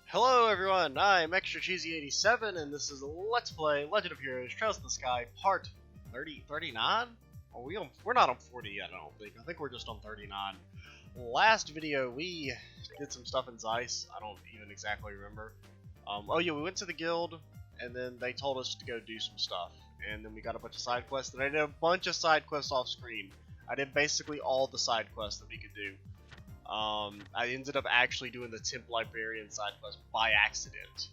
Hello everyone, I'm Extra Cheesy 87 and this is Let's Play Legend of Heroes Trails to the Sky Part 39? Are we on? We're not on 40 yet, I don't think. I think we're just on 39. Last video we did some stuff in Zeiss. I don't even exactly remember. Oh yeah, we went to the guild and then they told us to go do some stuff. And then we got a bunch of side quests and I did a bunch of side quests off screen. I did basically all the side quests that we could do. I ended up actually doing the Temp Librarian side quest by accident,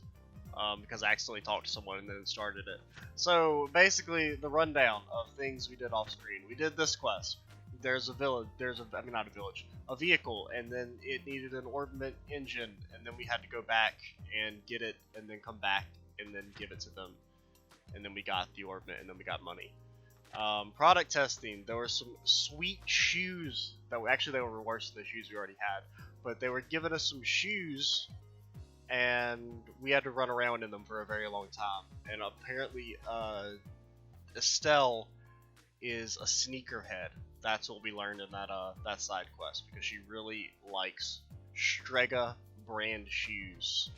because I accidentally talked to someone and then started it. So basically, the rundown of things we did off screen. We did this quest. There's a village. Not a village. A vehicle, and then it needed an orbment engine, and then we had to go back and get it, and then come back and then give it to them, and then we got the orbment, and then we got money. Product testing, there were some sweet shoes that they were worse than the shoes we already had, but they were giving us some shoes and we had to run around in them for a very long time. And apparently Estelle is a sneakerhead. That's what we learned in that side quest, because she really likes Strega brand shoes.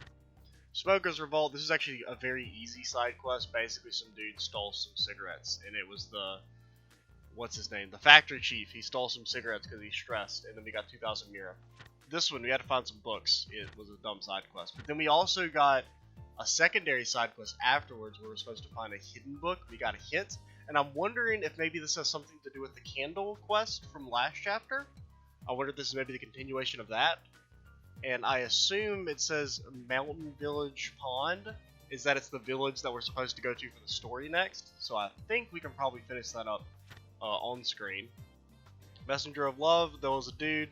Smoker's Revolt, this is actually a very easy side quest. Basically, some dude stole some cigarettes, and it was the factory chief. He stole some cigarettes because he's stressed, and then we got 2,000 Mira. This one, we had to find some books. It was a dumb side quest. But then we also got a secondary side quest afterwards where we're supposed to find a hidden book. We got a hint, and I'm wondering if maybe this has something to do with the candle quest from last chapter. I wonder if this is maybe the continuation of that. And I assume it says Mountain Village Pond. Is that it's the village that we're supposed to go to for the story next? So I think we can probably finish that up on screen. Messenger of Love, there was a dude.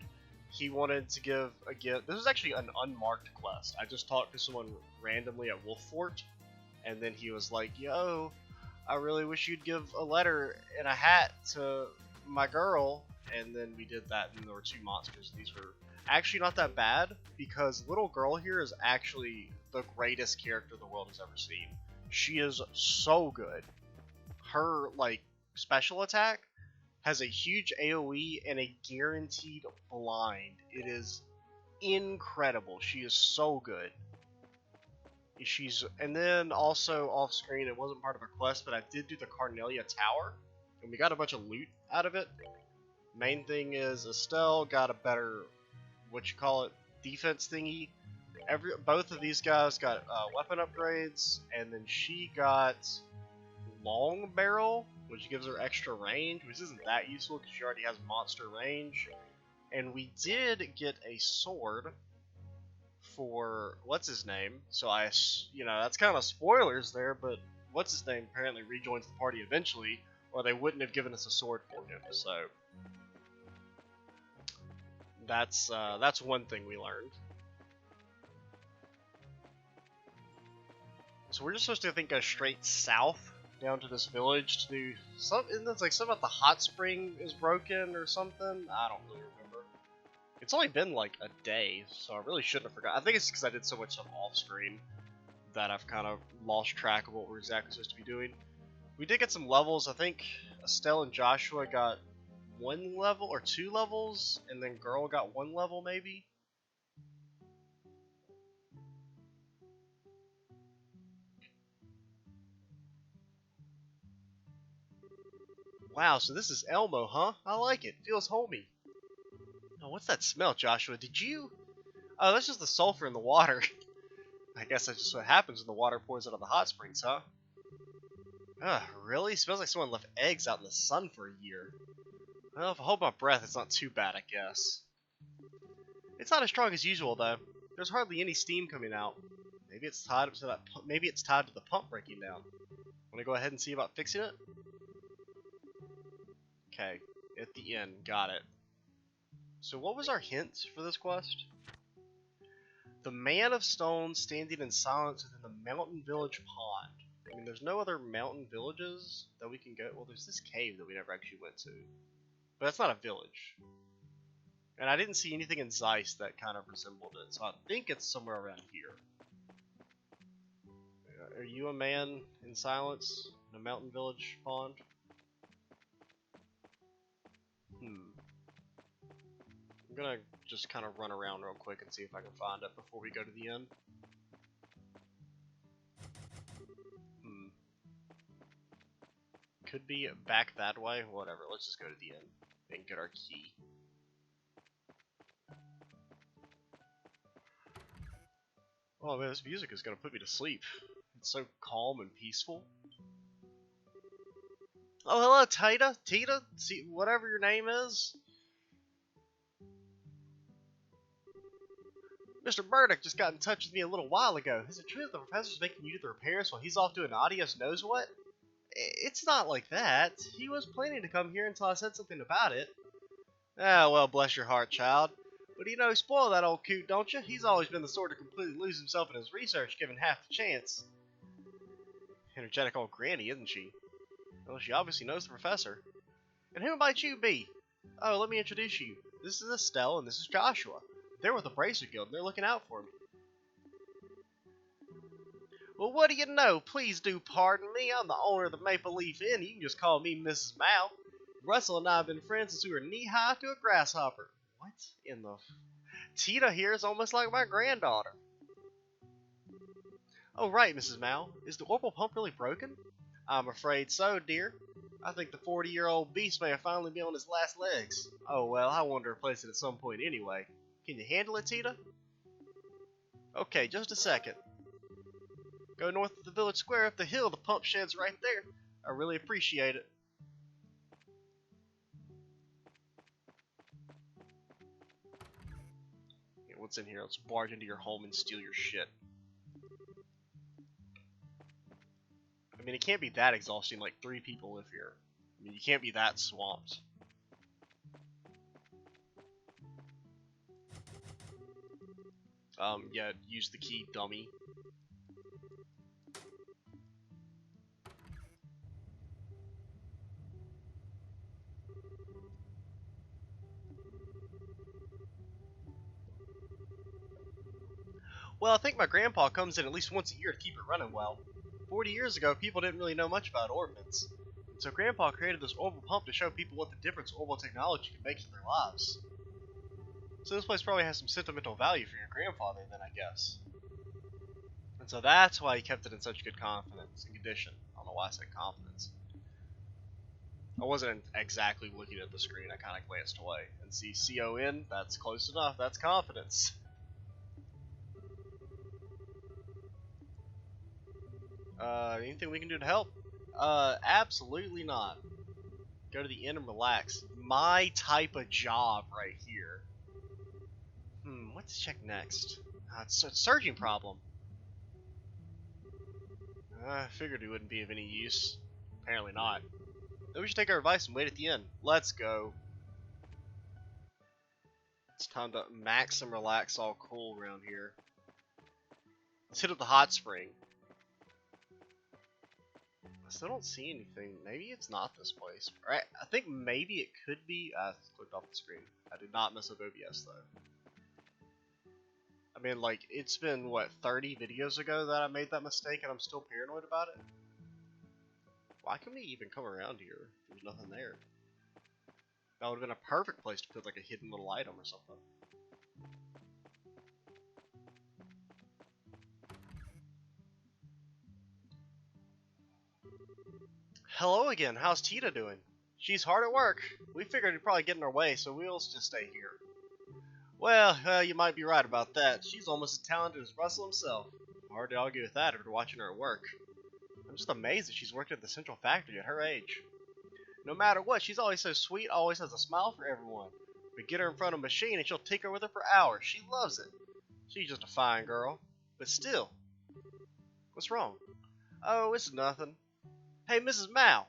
He wanted to give a gift. This is actually an unmarked quest. I just talked to someone randomly at Wolf Fort, and then he was like, "Yo, I really wish you'd give a letter and a hat to my girl." And then we did that, and there were two monsters. These were actually not that bad, because little girl here is actually the greatest character the world has ever seen. She is so good. Her special attack has a huge AoE and a guaranteed blind. It is incredible. She is so good. And then also off screen, it wasn't part of a quest, but I did do the Carnelia Tower, and we got a bunch of loot out of it. Main thing is Estelle got a better defense thingy. Both of these guys got weapon upgrades, and then she got long barrel, which gives her extra range, which isn't that useful because she already has monster range. And we did get a sword for what's his name. So that's kind of spoilers there, but what's his name apparently rejoins the party eventually, or they wouldn't have given us a sword for him. So that's one thing we learned. So we're just supposed to, I think, go straight south down to this village to do something. It's like something about the hot spring is broken or something. I don't really remember. It's only been like a day, so I really shouldn't have forgot. I think it's because I did so much stuff off screen that I've kind of lost track of what we're exactly supposed to be doing. We did get some levels. I think Estelle and Joshua got 1 level or 2 levels, and then girl got 1 level maybe. Wow, so this is Elmo, huh? I like it. Feels homey. Oh, what's that smell, Joshua? Did you? Oh, that's just the sulfur in the water. I guess that's just what happens when the water pours out of the hot springs, huh? Ugh, really? Smells like someone left eggs out in the sun for a year. Well, if I hold my breath, it's not too bad, I guess. It's not as strong as usual, though. There's hardly any steam coming out. Maybe it's tied to that. Maybe it's tied to the pump breaking down. Want to go ahead and see about fixing it? Okay, at the end, got it. So what was our hint for this quest? The man of stone standing in silence within the mountain village pond. I mean, there's no other mountain villages that we can go. Well, there's this cave that we never actually went to. But that's not a village. And I didn't see anything in Zeiss that kind of resembled it, so I think it's somewhere around here. Are you a man in silence in a mountain village pond? I'm gonna just kind of run around real quick and see if I can find it before we go to the end. could be back that way. Whatever, let's just go to the end and get our key. Oh man, this music is gonna put me to sleep. It's so calm and peaceful. Oh, hello, Tita. Tita? See, whatever your name is. Mr. Burdick just got in touch with me a little while ago. Is it true that the professor's making you do the repairs while he's off doing adios knows what? It's not like that. He was planning to come here until I said something about it. Ah, well, bless your heart, child. But you know, spoil that old coot, don't you? He's always been the sort to completely lose himself in his research, given half the chance. Energetic old granny, isn't she? Well, she obviously knows the professor. And who might you be? Oh, let me introduce you. This is Estelle, and this is Joshua. They're with the Bracer Guild, and they're looking out for me. Well, what do you know? Please do pardon me. I'm the owner of the Maple Leaf Inn. You can just call me Mrs. Mal. Russell and I have been friends since we were knee-high to a grasshopper. What in the... Tita here is almost like my granddaughter. Oh, right, Mrs. Mal. Is the orbital pump really broken? I'm afraid so, dear. I think the 40-year-old beast may have finally been on his last legs. Oh, well, I want to replace it at some point anyway. Can you handle it, Tita? Okay, just a second. Go north of the village square up the hill. The pump shed's right there. I really appreciate it. Yeah, what's in here? Let's barge into your home and steal your shit. I mean, it can't be that exhausting. Like, 3 people live here. I mean, you can't be that swamped. Yeah, use the key, dummy. Well, I think my grandpa comes in at least once a year to keep it running well. 40 years ago, people didn't really know much about orbits. So Grandpa created this orbital pump to show people what the difference orbital technology can make to their lives. So this place probably has some sentimental value for your grandfather then, I guess. And so that's why he kept it in such good confidence and condition. I don't know why I said confidence. I wasn't exactly looking at the screen, I kind of glanced away. And see C-O-N, that's close enough, that's confidence. Anything we can do to help? Absolutely not. Go to the inn and relax. My type of job right here. Let's check next. It's a surging problem. I figured he wouldn't be of any use. Apparently not. Then we should take our advice and wait at the inn. Let's go. It's time to max and relax all cool around here. Let's hit up the hot spring. I still don't see anything. Maybe it's not this place. Right? I think maybe it could be. I clicked off the screen. I did not mess up OBS though. I mean, like, it's been, what, 30 videos ago that I made that mistake and I'm still paranoid about it? Why can we even come around here? There's nothing there. That would have been a perfect place to put, like, a hidden little item or something. Hello again, how's Tita doing? She's hard at work. We figured it'd probably get in our way, so we'll just stay here. Well, you might be right about that. She's almost as talented as Russell himself. Hard to argue with that after watching her at work. I'm just amazed that she's worked at the central factory at her age. No matter what, she's always so sweet, always has a smile for everyone. We get her in front of a machine and she'll tinker with her for hours. She loves it. She's just a fine girl. But still. What's wrong? Oh, it's nothing. Hey, Mrs. Mal.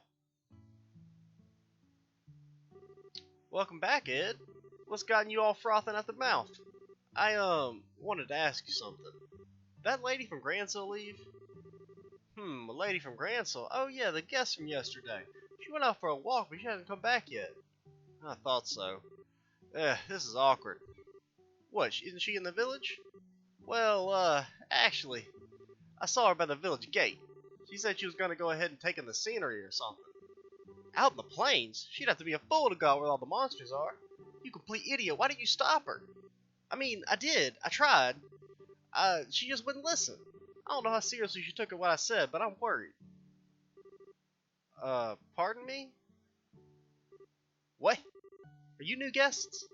Welcome back, Ed. What's gotten you all frothing at the mouth? I, wanted to ask you something. That lady from Gransell leave? A lady from Gransell? Oh yeah, the guest from yesterday. She went out for a walk, but she hasn't come back yet. I thought so. This is awkward. What, isn't she in the village? Well, actually, I saw her by the village gate. She said she was gonna go ahead and take in the scenery or something. Out in the plains? She'd have to be a fool to go out where all the monsters are. You complete idiot, why didn't you stop her? I mean, I did. I tried. She just wouldn't listen. I don't know how seriously she took what I said, but I'm worried. Pardon me? What? Are you new guests?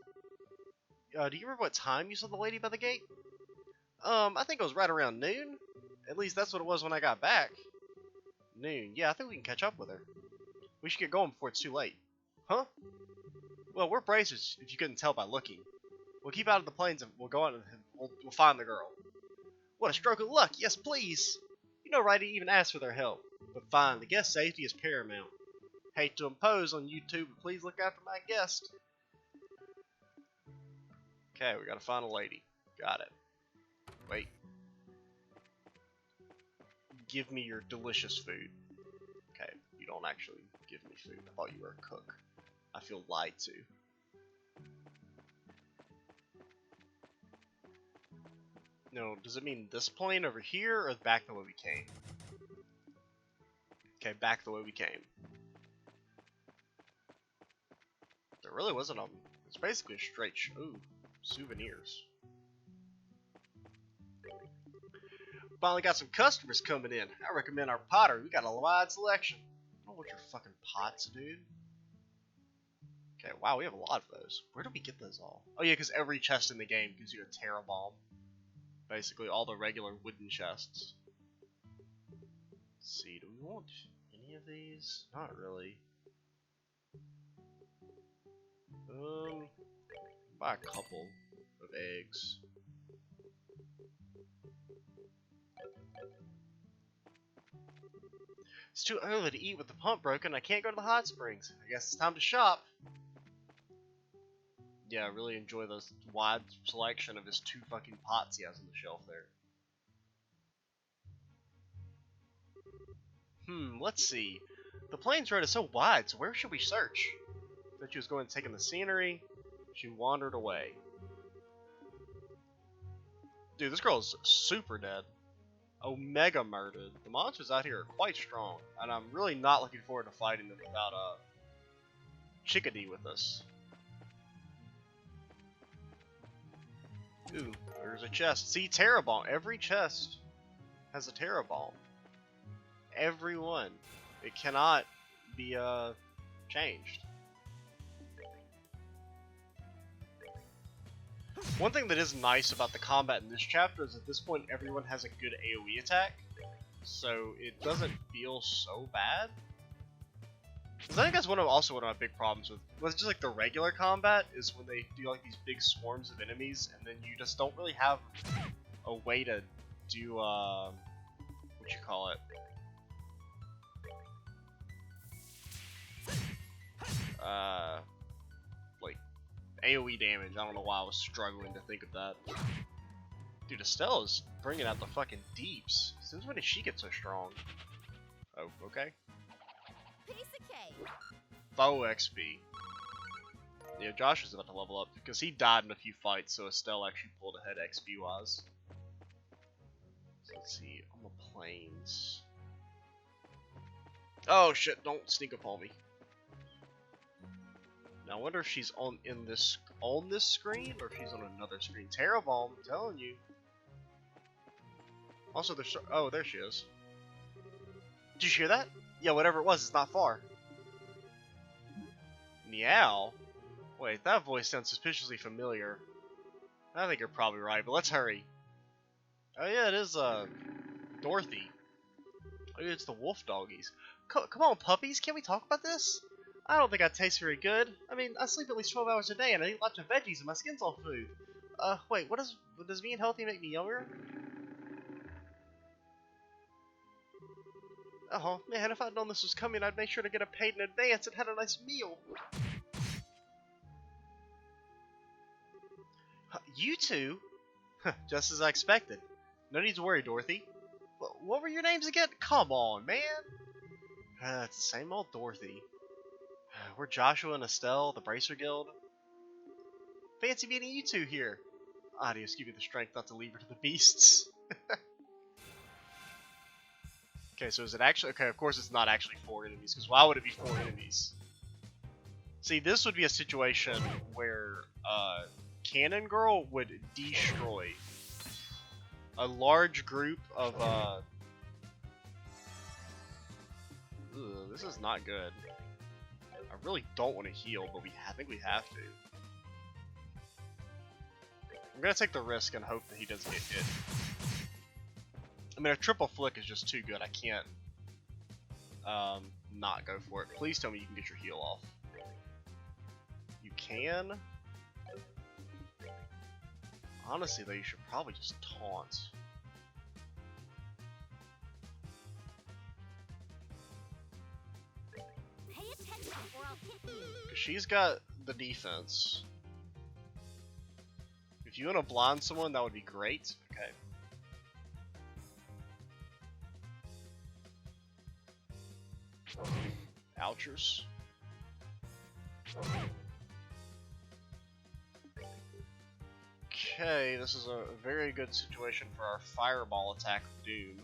Do you remember what time you saw the lady by the gate? I think it was right around noon. At least that's what it was when I got back. Noon. Yeah, I think we can catch up with her. We should get going before it's too late. Huh? Well, we're bracers, if you couldn't tell by looking. We'll keep out of the plains and we'll go out and we'll find the girl. What a stroke of luck! Yes, please! You know right to even ask for their help. But fine, the guest safety is paramount. Hate to impose on you two, but please look after my guest. Okay, we gotta find a lady. Got it. Wait. Give me your delicious food. Okay, you don't actually give me food. I thought you were a cook. I feel lied to. No, does it mean this plane over here or back the way we came? Okay, back the way we came. There really wasn't a... It's basically a straight ooh, souvenirs. Finally got some customers coming in. I recommend our pottery. We got a wide selection. I don't know what your fucking pots, dude. Okay, wow, we have a lot of those. Where do we get those all? Oh yeah, because every chest in the game gives you a Terra Bomb. Basically, all the regular wooden chests. Let's see, do we want any of these? Not really. Buy a couple of eggs. It's too early to eat with the pump broken. I can't go to the hot springs. I guess it's time to shop. Yeah, I really enjoy this wide selection of his 2 fucking pots he has on the shelf there. Let's see. The plains road is so wide, so where should we search? That she was going to take in the scenery. She wandered away. Dude, this girl is super dead. Omega murdered. The monsters out here are quite strong, and I'm really not looking forward to fighting them without Chickadee with us. Ooh, there's a chest. See, Terra Bomb. Every chest has a Terra Bomb. Every one. It cannot be changed. One thing that is nice about the combat in this chapter is at this point everyone has a good AoE attack, so it doesn't feel so bad. Because I think that's one of my big problems with just like the regular combat is when they do like these big swarms of enemies and then you just don't really have a way to do what you call it. Like AoE damage. I don't know why I was struggling to think of that. Dude, Estella's bringing out the fucking deeps. Since when did she get so strong? Oh, okay. Foe XP. Yeah, Josh is about to level up because he died in a few fights, so Estelle actually pulled ahead XP wise. So let's see, on the plains. Oh shit! Don't sneak up on me. Now, I wonder if she's on this screen or if she's on another screen. Terra Bomb, I'm telling you. Also, there's there she is. Did you hear that? Yeah, whatever it was, it's not far. Meow? Wait, that voice sounds suspiciously familiar. I think you're probably right, but let's hurry. Oh yeah, it is Dorothy. Oh, it's the wolf doggies. Come on, puppies, can we talk about this? I don't think I taste very good. I mean, I sleep at least 12 hours a day and I eat lots of veggies and my skin's all food. Wait, does being healthy make me younger? Oh man, if I'd known this was coming, I'd make sure to get it paid in advance and had a nice meal. You two? Just as I expected. No need to worry, Dorothy. What were your names again? Come on, man. It's the same old Dorothy. We're Joshua and Estelle, the Bracer Guild. Fancy meeting you two here. Adios, give you the strength not to leave her to the beasts. Okay, so is it actually... Okay, of course it's not actually 4 enemies, because why would it be 4 enemies? See, this would be a situation where Cannon Girl would destroy a large group of... Ugh, this is not good. I really don't want to heal, but I think we have to. I'm gonna take the risk and hope that he doesn't get hit. I mean, a triple flick is just too good. I can't not go for it. Please tell me you can get your heal off. You can? Honestly, though, you should probably just taunt. Pay attention or I'll hit you. She's got the defense. If you want to blind someone, that would be great. Okay. Ouchers. Okay, this is a very good situation for our fireball attack of doom.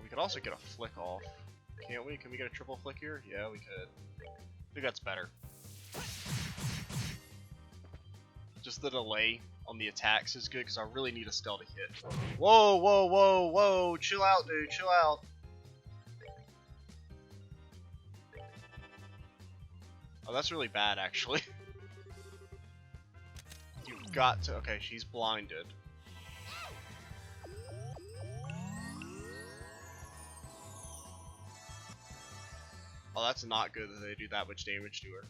We could also get a flick off. Can't we? Can we get a triple flick here? Yeah, we could. I think that's better. Just the delay on the attacks is good because I really need a stealth to hit. Whoa, whoa, whoa, whoa! Chill out, dude. Chill out. Oh, that's really bad, actually. You've got to. Okay, she's blinded. Oh, that's not good that they do that much damage to her.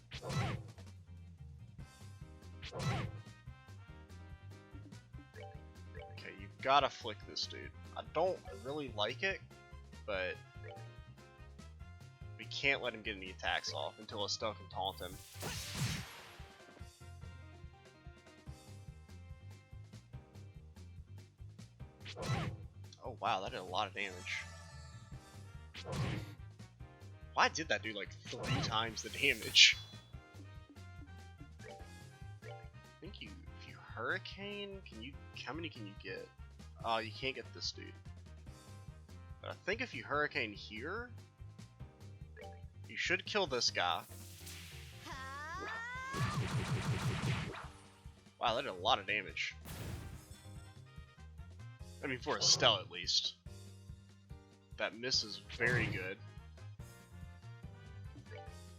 Okay, you've gotta flick this dude. I don't really like it, but we can't let him get any attacks off until Estelle can taunt him. Oh wow, that did a lot of damage. Why did that do like 3 times the damage? I think if you hurricane, how many can you get? Oh, you can't get this dude. But I think if you hurricane here, you should kill this guy. Wow, that did a lot of damage. I mean, for Estelle at least. That miss is very good.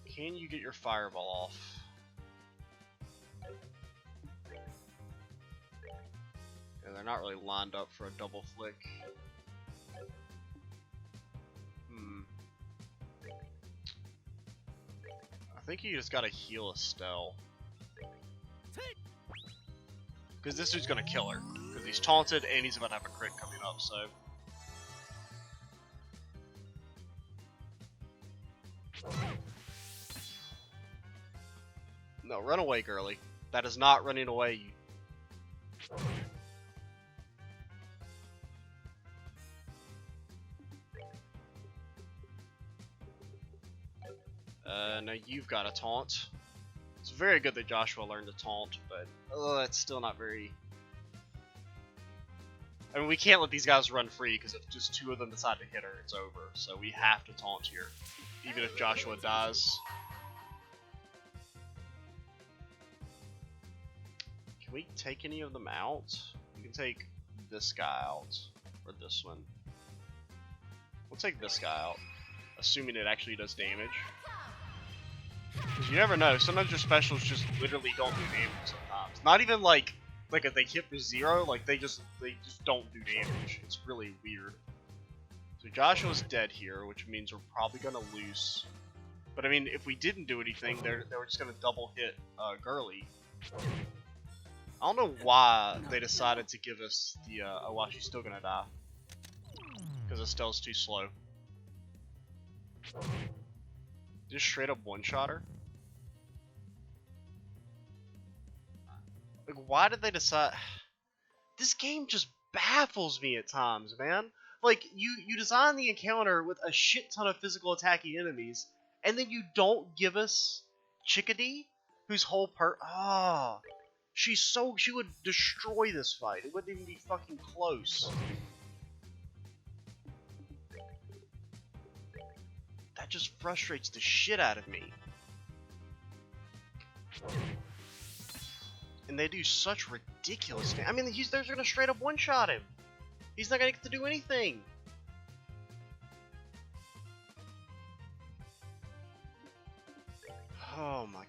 Can you get your fireball off? Yeah, they're not really lined up for a double flick. I think you just gotta heal Estelle. Because this dude's gonna kill her. Because he's taunted and he's about to have a crit coming up, so. No, run away, girly. That is not running away. Now you've got a taunt. It's very good that Joshua learned to taunt, but that's still not very... I mean, we can't let these guys run free, because if just 2 of them decide to hit her, it's over. So we have to taunt here, even if Joshua dies. Can we take any of them out? We can take this guy out, or this one. We'll take this guy out, assuming it actually does damage. Because you never know, sometimes your specials just literally don't do damage sometimes. Not even like if they hit for 0, like they just don't do damage. It's really weird. So Joshua's dead here, which means we're probably gonna lose. But I mean, if we didn't do anything, they were just gonna double hit Girly. I don't know why they decided to give us the oh wow, she's still gonna die. Because Estelle's too slow. Just straight up one-shot her? Like, why did they decide? This game just baffles me at times, man. Like, you design the encounter with a shit ton of physical attacking enemies, and then you don't give us Chickadee, whose whole she would destroy this fight. It wouldn't even be fucking close. That just frustrates the shit out of me. And they do such ridiculous things. I mean, they're gonna straight up one-shot him. He's not gonna get to do anything. Oh my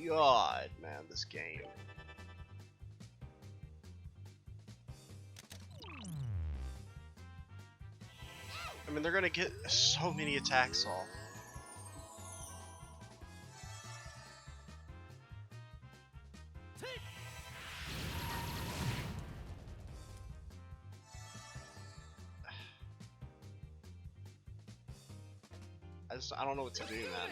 god, man, this game. I mean, they're gonna get so many attacks off. I don't know what to do, man.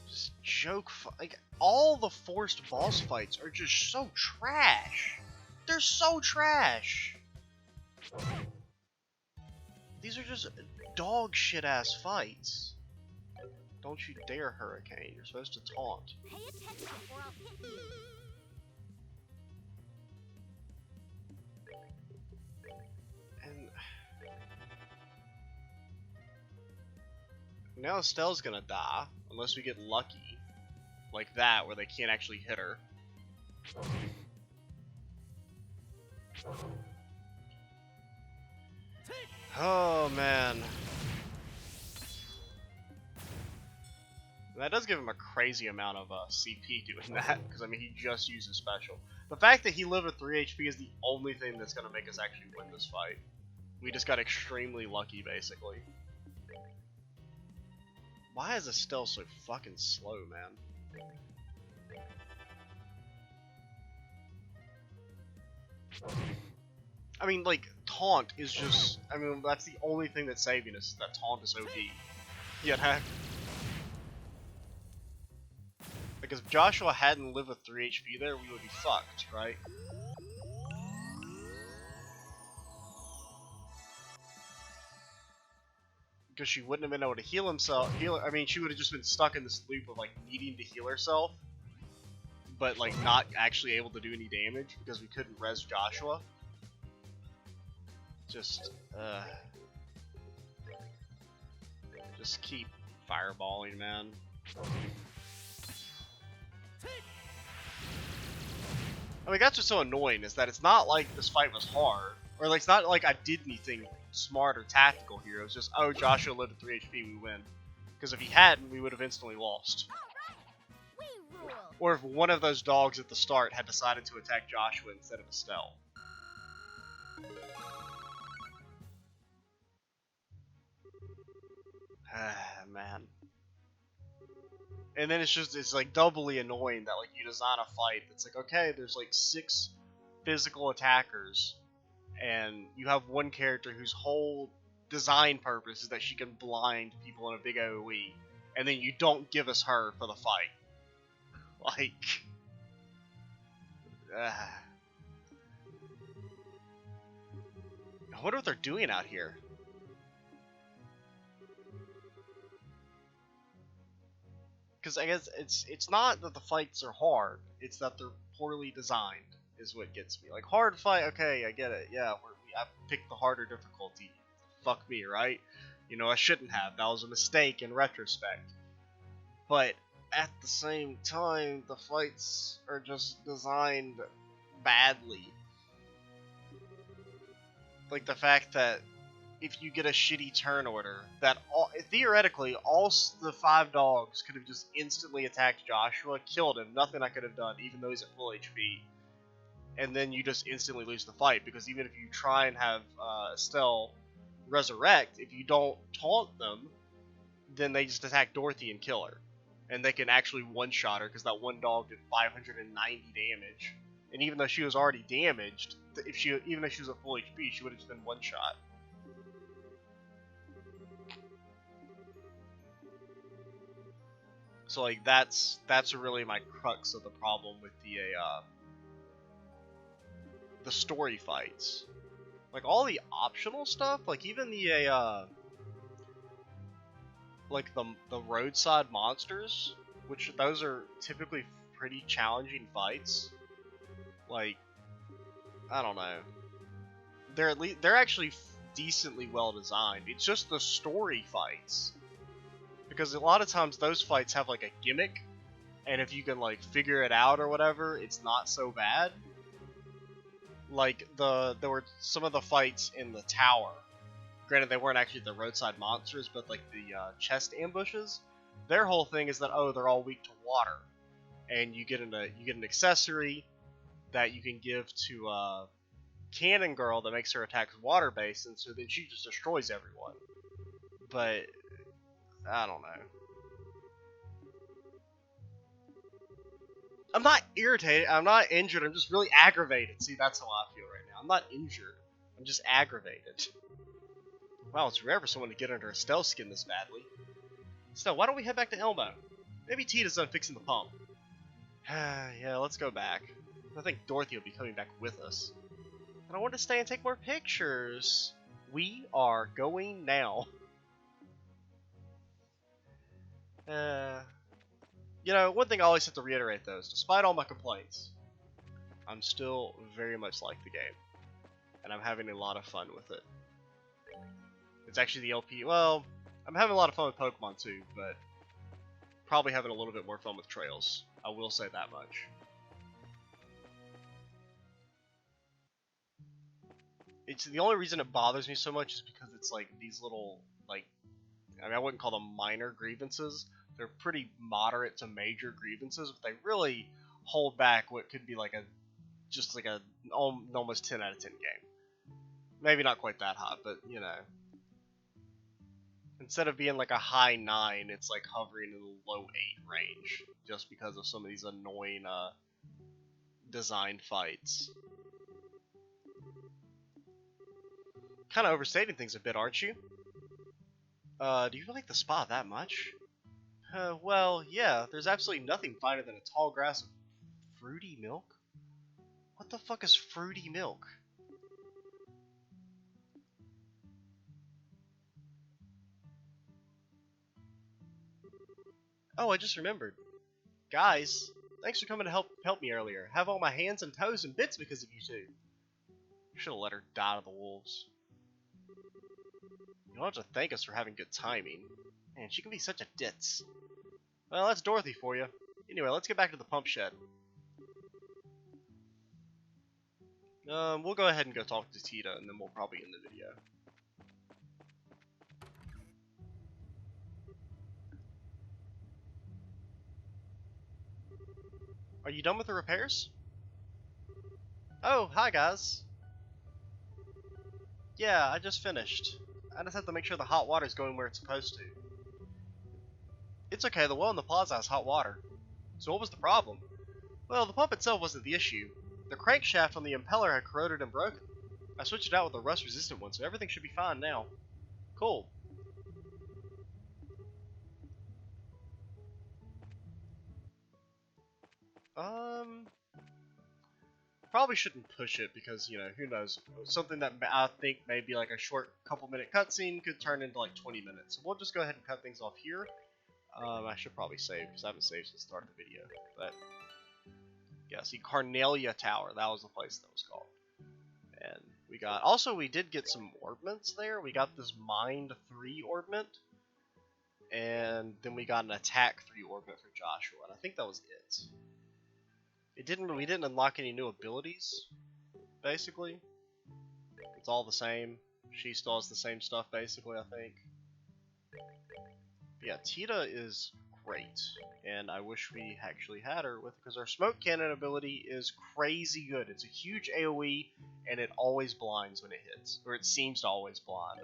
Just joke, like, all the forced boss fights are just so trash. They're so trash. These are just dog shit ass fights. Don't you dare, Hurricane. You're supposed to taunt. Pay attention or I'll hit you. And now Estelle's gonna die, unless we get lucky. Like that, where they can't actually hit her. Oh, man. And that does give him a crazy amount of CP doing that, because I mean, he just uses special. The fact that he lived with 3 HP is the only thing that's going to make us actually win this fight. We just got extremely lucky, basically. Why is Estelle so fucking slow, man? I mean, like, taunt is just... I mean, that's the only thing that's saving us, that taunt is OP. Yeah, because if Joshua hadn't lived with 3 HP there, we would be fucked, right? Because she wouldn't have been able to heal himself. I mean, she would have just been stuck in this loop of like needing to heal herself, but like not actually able to do any damage because we couldn't res Joshua. Just keep fireballing, man. I mean, that's what's so annoying, is that it's not like this fight was hard, or like it's not like I did anything smart or tactical here. It was just, oh, Joshua lived at 3 HP, we win. Because if he hadn't, we would have instantly lost. We rule. Or if one of those dogs at the start had decided to attack Joshua instead of Estelle. Man. And then it's like doubly annoying that like you design a fight that's like, okay, there's like 6 physical attackers, and you have one character whose whole design purpose is that she can blind people in a big AoE, and then you don't give us her for the fight. Like, I wonder what they're doing out here. Because I guess it's not that the fights are hard, it's that they're poorly designed, is what gets me. Like, hard fight, okay, I get it, yeah, I picked the harder difficulty. Fuck me, right? You know, I shouldn't have. That was a mistake in retrospect. But at the same time, the fights are just designed badly. Like the fact that if you get a shitty turn order, that theoretically all the 5 dogs could have just instantly attacked Joshua, killed him, nothing I could have done, even though he's at full HP. And then you just instantly lose the fight, because even if you try and have Estelle resurrect, if you don't taunt them, then they just attack Dorothy and kill her. And they can actually one-shot her, because that one dog did 590 damage. And even though she was already damaged, even if she was at full HP, she would have just been one-shot. So like that's really my crux of the problem with the story fights. Like all the optional stuff, like even the like the roadside monsters, which those are typically pretty challenging fights. Like, I don't know, they're actually decently well designed. It's just the story fights, because a lot of times those fights have like a gimmick, and if you can like figure it out or whatever, it's not so bad. Like there were some of the fights in the tower. Granted, they weren't actually the roadside monsters, but like the chest ambushes. Their whole thing is that they're all weak to water, and you get an accessory that you can give to Cannon Girl that makes her attacks water based, and so then she just destroys everyone. But I don't know. I'm not irritated. I'm not injured. I'm just really aggravated. See, that's how I feel right now. I'm not injured. I'm just aggravated. Wow, it's rare for someone to get under a stealth skin this badly. So, why don't we head back to Elmo? Maybe Tita's done fixing the pump. Yeah, let's go back. I think Dorothy will be coming back with us. And I want to stay and take more pictures. We are going now. You know, one thing I always have to reiterate though is, despite all my complaints, I'm still very much like the game. And I'm having a lot of fun with it. It's actually the LP. Well, I'm having a lot of fun with Pokemon too, but probably having a little bit more fun with Trails. I will say that much. It's the only reason it bothers me so much is because it's like these little, like, I mean, I wouldn't call them minor grievances. They're pretty moderate to major grievances, but they really hold back what could be like just like an almost 10 out of 10 game. Maybe not quite that hot, but you know. Instead of being like a high 9, it's like hovering in the low 8 range, just because of some of these annoying design fights. Kind of overstating things a bit, aren't you? Do you like the spa that much? Well, yeah, there's absolutely nothing finer than a tall grass of fruity milk. What the fuck is fruity milk? Oh, I just remembered. Guys, thanks for coming to help me earlier. Have all my hands and toes and bits because of you two. Should have let her die to the wolves. You don't have to thank us for having good timing. Man, she can be such a ditz. Well, that's Dorothy for you. Anyway, let's get back to the pump shed. We'll go ahead and go talk to Tita, and then we'll probably end the video. Are you done with the repairs? Oh, hi guys. Yeah, I just finished. I just have to make sure the hot water's going where it's supposed to. It's okay, the well in the plaza has hot water. So what was the problem? Well, the pump itself wasn't the issue. The crankshaft on the impeller had corroded and broken. I switched it out with a rust-resistant one, so everything should be fine now. Cool. Probably shouldn't push it because, you know, who knows. Something that I think may be like a short couple-minute cutscene could turn into like 20 minutes. So we'll just go ahead and cut things off here. I should probably save because I haven't saved since the start of the video. But yeah, see, Carnelia Tower, that was the place that was called. And we got, also we did get some orbments there. We got this Mind 3 orbment. And then we got an Attack 3 orbment for Joshua, and I think that was it. We didn't unlock any new abilities, basically. It's all the same. She still has the same stuff, basically, I think. But yeah, Tita is great, and I wish we actually had her with, because our smoke cannon ability is crazy good. It's a huge AoE, and it always blinds when it hits, or it seems to always blind.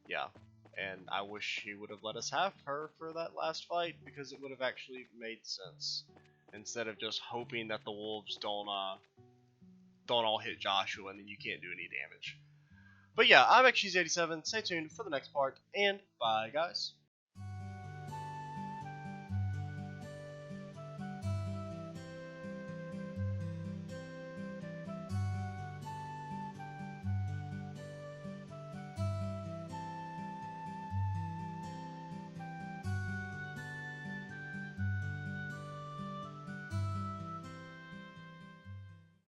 Yeah. And I wish she would have let us have her for that last fight, because it would have actually made sense. Instead of just hoping that the wolves don't all hit Joshua and then you can't do any damage. But yeah, I'm XShe's87. Stay tuned for the next part, and bye guys.